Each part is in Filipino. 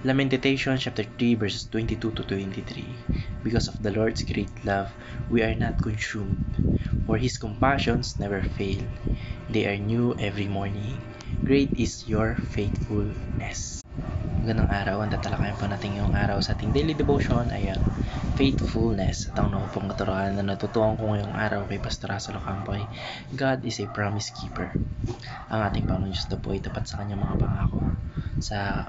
Lamentation chapter 3 verses 22 to 23. Because of the Lord's great love, we are not consumed, for His compassions never fail. They are new every morning. Great is your faithfulness. Magandang araw, ang tatalakayan po natin yung araw sa ating daily devotion ay faithfulness. At ang pong katuruan na natutuhan ko ngayong araw kay Pastor Russell Ocampo ay God is a promise keeper. Ang ating Panginoon Diyos na po ay tapat sa kanyang mga pangako. Sa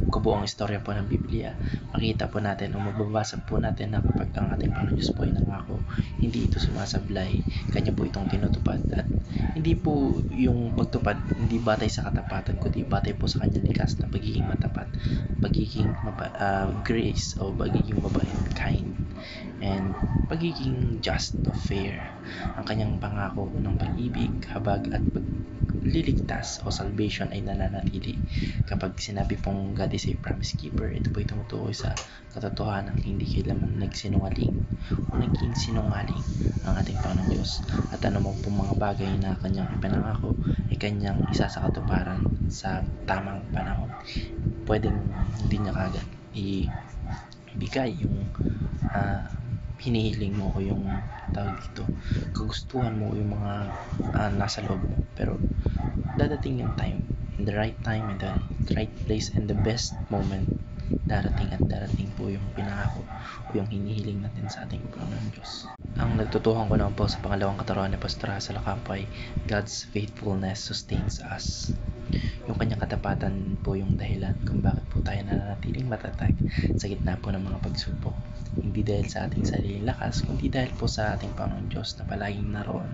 kabuong istorya po ng Biblia, makita po natin o mababasa po natin na kapag ang ating Panginoon Diyos po ay nangako, hindi ito sumasablay, kanya po itong tinutupad. At hindi po yung pagtupad hindi batay sa katapatan, kundi batay po sa kanyang likas na pagiging matapat, pagiging grace o pagiging mabait, kind, and pagiging just o fair. Ang kanyang pangako ng pag-ibig, habag at pagliligtas o salvation ay nananatili. Kapag sinabi pong God is a promise keeper, ito po ay tumutukoy sa katotohanan ng hindi kailanman nagsinungaling o naging sinungaling ang ating Panginoon Diyos. At ano mo pong mga bagay na kanyang ipinangako ay kanyang isa sa katuparan sa tamang panahon. Pwedeng hindi niya kagad ibigay yung hinihiling mo o yung tawag dito, kagustuhan mo, yung mga nasa loob mo, pero dadating yung time, in the right time, in the right place, and the best moment, darating at darating po yung pinangako o yung hinihiling natin sa ating Panginoon Diyos. Ang nagtutuhan ko naman po sa pangalawang katuruan ni Pastor Russell Ocampo ay God's faithfulness sustains us. Yung kanyang katapatan po yung dahilan kung bakit po tayo nananatiling matatag sa gitna po ng mga pagsubok. Hindi dahil sa ating sariling lakas, kundi dahil po sa ating Panginoon Diyos na palaging naroon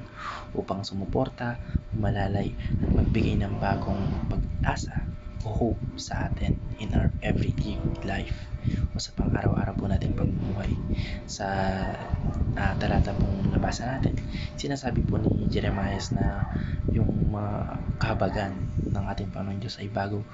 upang sumuporta, malalay at magbigay ng bagong pag-asa o hope sa atin in our everyday life o sa pang-araw-araw po nating pamumuhay. Sa talata pong nabasa natin, sinasabi po ni Jeremiah na yung mga kahabagan ng ating Panginoon Diyos ay bago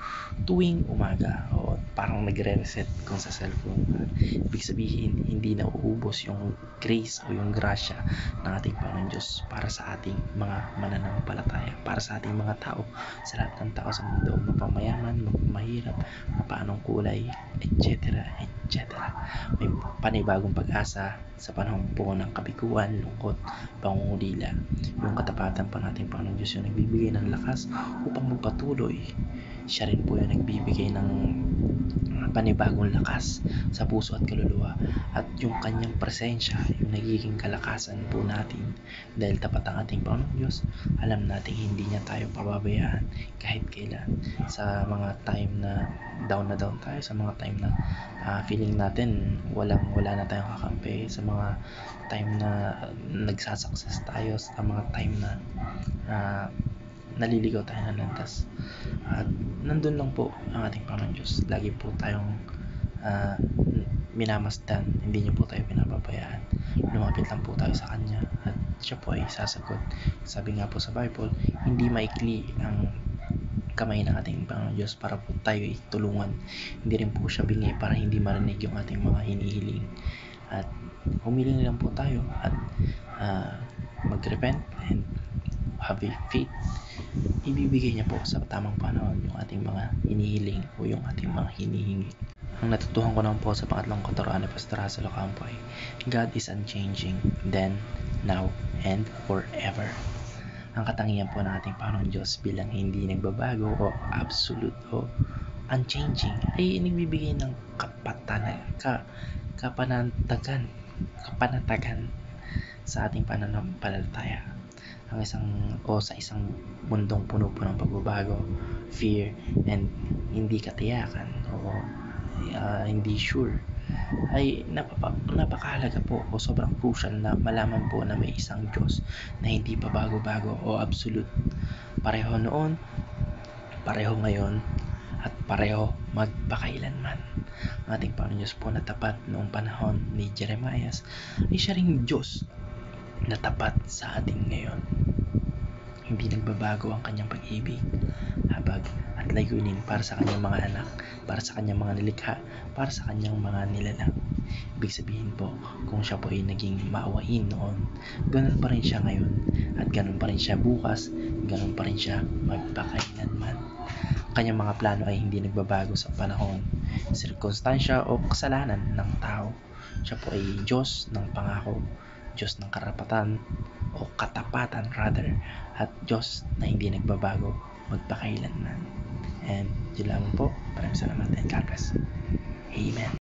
tuwing umaga, o parang nagre-reset kung sa cellphone. Ibig sabihin, hindi na uubos yung grace o yung grasya ng ating Panginoon Diyos para sa ating mga mananampalataya, para sa ating mga tao, sa lahat ng tao sa mundo, mapamayaman, mahirap, mapaanong kulay, etc. etc. May panibagong pag-asa sa panahon po ng kabiguan, lungkot, pangungulila. Yung katapatan pa natin Panginoon Diyos yung nagbibigay ng lakas upang magpatuloy. Siya rin po yung nagbibigay ng panibagong lakas sa puso at kaluluwa, at yung kanyang presensya yung nagiging kalakasan po natin. Dahil tapat ang ating Panginoon Diyos, alam natin hindi niya tayo pababayaan kahit kailan. Sa mga time na down tayo, sa mga time na feeling natin wala na tayong kakampi, sa mga time na nagsasucess tayo, sa mga time na naliligaw tayo ng landas, at nandun lang po ang ating Panginoon Diyos. Lagi po tayong minamasdan, hindi niyo po tayo pinapabayaan. Lumapit lang po tayo sa Kanya at siya po ay sasagot. Sabi nga po sa Bible, hindi maikli ang kamay ng ating Panginoon Diyos para po tayo itulungan. Hindi rin po siya bingi para hindi marinig yung ating mga hinihiling. At humiling lang po tayo at mag-repent and have a faith. Ibibigay niya po sa tamang panahon yung ating mga hinihiling o yung ating mga hinihingi. Ang natutuhan ko naman po sa pangatlong katuruan ni Pastor Russell Ocampo ay God is unchanging, then, now, and forever. Ang katangian po ng ating Panginoon Diyos bilang hindi nagbabago o absolute o unchanging ay nagbibigay ng kapanatagan sa ating pananampalataya. Sa isang mundong puno po ng pagbabago, fear, and hindi katiyakan o hindi sure, ay napakahalaga po o sobrang crucial na malaman po na may isang Diyos na hindi pa bago-bago o absolute. Pareho noon, pareho ngayon, at pareho magpakailanman. Ang ating Panginoon Diyos po na tapat noong panahon ni Jeremiah ay siya ring Diyos na tapat sa ating ngayon. Hindi nagbabago ang kanyang pag-ibig, habag at layunin para sa kanyang mga anak, para sa kanyang mga nilikha, para sa kanyang mga nilalang. Ibig sabihin po, kung siya po ay naging maawain noon, ganun pa rin siya ngayon, at ganun pa rin siya bukas, ganun pa rin siya magpakailanman. kanyang mga plano ay hindi nagbabago sa panahon, sirkunstansya o kasalanan ng tao. Siya po ay Diyos ng pangako, Diyos ng karapatan o katapatan rather, at Diyos na hindi nagbabago magpakailanman. And yun lamang po. Maraming salamat and God bless. Amen.